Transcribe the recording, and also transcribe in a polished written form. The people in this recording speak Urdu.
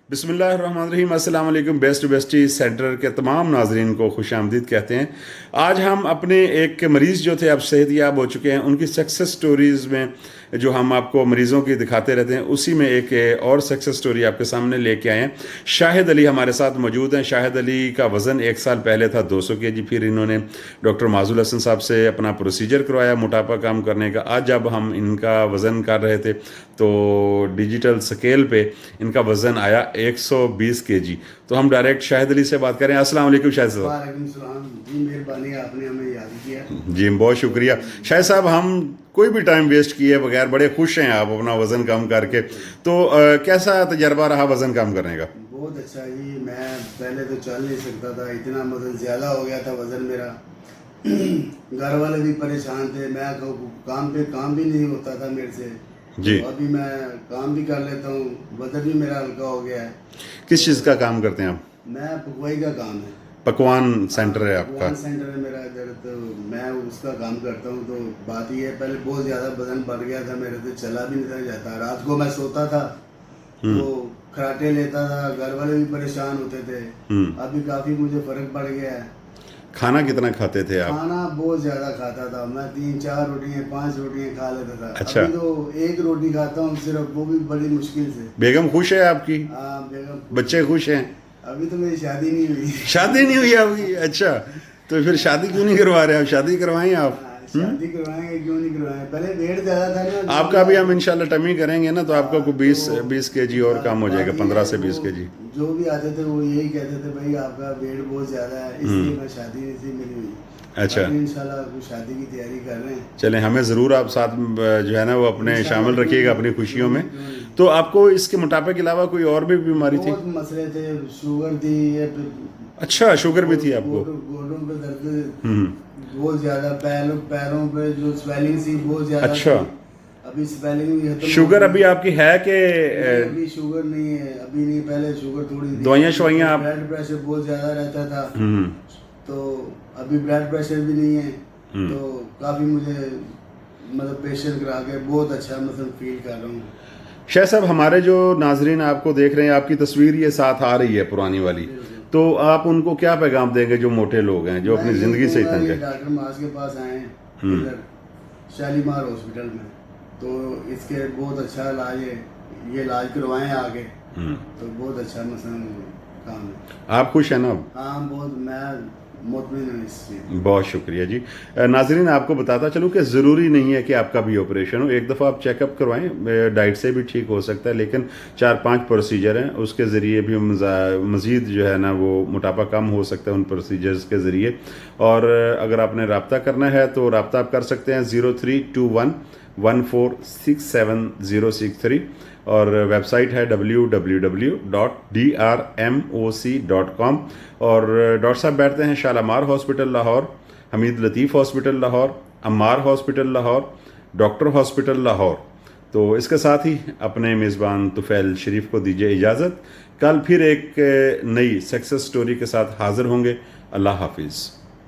بسم اللہ الرحمن الرحیم. السلام علیکم. بیسٹ بیسٹی سینٹر کے تمام ناظرین کو خوش آمدید کہتے ہیں. آج ہم اپنے ایک مریض جو تھے اب صحت یاب ہو چکے ہیں، ان کی سکسیس سٹوریز میں جو ہم آپ کو مریضوں کی دکھاتے رہتے ہیں، اسی میں ایک اور سکسیس سٹوری آپ کے سامنے لے کے آئے ہیں. شاہد علی ہمارے ساتھ موجود ہیں. شاہد علی کا وزن 1 سال پہلے تھا 200 kg. پھر انہوں نے ڈاکٹر معاذ الحسن صاحب سے اپنا پروسیجر کروایا موٹاپا کم کرنے کا. آج جب ہم ان کا وزن کر رہے تھے تو ڈیجیٹل سکیل پہ ان کا وزن آیا 120 kg. تو ہم ڈائریکٹ شاہد علی سے بات کریں. السلام علیکم شاہد صاحب. وعلیکم السلام جی، مہربانی آپ نے ہمیں یاد کیا. جی بہت شکریہ شاہد صاحب. ہم کوئی بھی ٹائم ویسٹ کیے بغیر بڑے خوش ہیں آپ اپنا وزن کم کر کے. تو کیسا تجربہ رہا وزن کم کرنے کا؟ بہت اچھا جی. میں پہلے تو چل نہیں سکتا تھا، اتنا وزن زیادہ ہو گیا تھا وزن میرا. گھر والے بھی پریشان تھے، میں کام پہ کام بھی نہیں ہوتا تھا میرے سے. جی ابھی میں کام بھی کر لیتا ہوں، وزن بھی میرا ہلکا ہو گیا ہے. کس چیز کا کام کرتے ہیں آپ؟ میں پکوائی کا کام ہے. پکوان سینٹر ہے آپ کا؟ پکوان سینٹر ہے میرا ادھر، تو میں اس کا کام کرتا ہوں. تو بات یہ ہے، پہلے بہت زیادہ وزن بڑھ گیا تھا میرے سے، چلا بھی نہیں جاتا. رات کو میں سوتا تھا تو کھراٹے لیتا تھا، گھر والے بھی پریشان ہوتے تھے. ابھی کافی مجھے فرق پڑ گیا ہے. کھانا کتنا کھاتے تھے آپ؟ کھانا بہت زیادہ کھاتا تھا میں، 3-4 روٹیاں 5 روٹیاں کھا لیتا تھا. اچھا. ابھی تو 1 روٹی کھاتا ہوں صرف، وہ بھی بڑی مشکل سے. بیگم خوش ہے آپ کی؟ ہاں بیگم. بچے خوش ہیں؟ ابھی تو میری شادی نہیں ہوئی. شادی نہیں ہوئی آپ کی؟ اچھا. تو پھر شادی کیوں نہیں کروا رہے آپ؟ شادی کروائیں آپ. شادی کروائیں گے، کیوں نہیں کروائیں. پہلے ویٹ زیادہ تھا نا. آپ کا بھی ہم انشاءاللہ ٹمی کریں گے نا، تو آپ کا کوئی 20 kg اور کم ہو جائے گا، 15 سے 20 kg. جو بھی آتے تھے وہ یہی کہتے تھے بھائی آپ کا ویٹ بہت زیادہ ہے، اس لیے میں شادی نہیں تھی میری ہوئی. اچھا. انشاءاللہ شادی کی تیاری کر رہے ہیں. چلیں ہمیں ضرور آپ ساتھ جو ہے نا وہ اپنے شامل رکھیے گا اپنی خوشیوں میں. تو آپ کو اس کے موٹاپے کے علاوہ کوئی اور بھی بیماری تھی؟ بہت مسئلے تھے. شوگر تھی. اچھا شوگر بھی تھی آپ کو؟ گوڈوں پہ درد بہت زیادہ، پیروں پہ جو سویلنگ تھی بہت زیادہ. اچھا. ابھی سویلنگ شوگر ابھی آپ کی ہے کہ؟ ابھی شوگر نہیں ہے، ابھی نہیں. پہلے شوگر تھوڑی تھی. دوائیاں شوائیاں آپ؟ بلڈ پریشر بہت زیادہ رہتا تھا، تو ابھی بلڈ پریشر بھی نہیں ہے. تو کافی مجھے مطلب پیشنٹ کرا کے بہت اچھا مطلب فیل کر رہا ہوں. شاہ صاحب ہمارے جو ناظرین آپ کو دیکھ رہے ہیں، آپ کی تصویر یہ ساتھ آ رہی ہے پرانی والی، تو آپ ان کو کیا پیغام دیں گے جو موٹے لوگ ہیں، جو اپنی زندگی سے تنگ ہیں؟ ڈاکٹر معاذ کے پاس آئے ہیں ادھر شالیمار ہاسپٹل میں، تو اس کے بہت اچھا علاج ہے. یہ علاج کروائیں آگے تو بہت اچھا مثلا کام ہے. آپ خوش ہیں نا اب؟ ہاں بہت، میں مطمئن ہوں اس چیز. بہت شکریہ جی. ناظرین آپ کو بتاتا چلوں کہ ضروری نہیں ہے کہ آپ کا بھی آپریشن ہو. ایک دفعہ آپ چیک اپ کروائیں، ڈائٹ سے بھی ٹھیک ہو سکتا ہے، لیکن 4-5 پروسیجر ہیں، اس کے ذریعے بھی مزید جو ہے نا وہ موٹاپا کم ہو سکتا ہے ان پروسیجرز کے ذریعے. اور اگر آپ نے رابطہ کرنا ہے تو رابطہ آپ کر سکتے ہیں 0321146763، اور ویب سائٹ ہے www.drmoc.com. اور ڈاکٹر صاحب بیٹھتے ہیں Shalamar hospital Lahore, Hameed Latif hospital Lahore, Ammar hospital Lahore, doctor hospital Lahore. تو اس کے ساتھ ہی اپنے میزبان طفیل شریف کو دیجیے اجازت. کل پھر ایک نئی سکسیس سٹوری کے ساتھ حاضر ہوں گے. اللہ حافظ.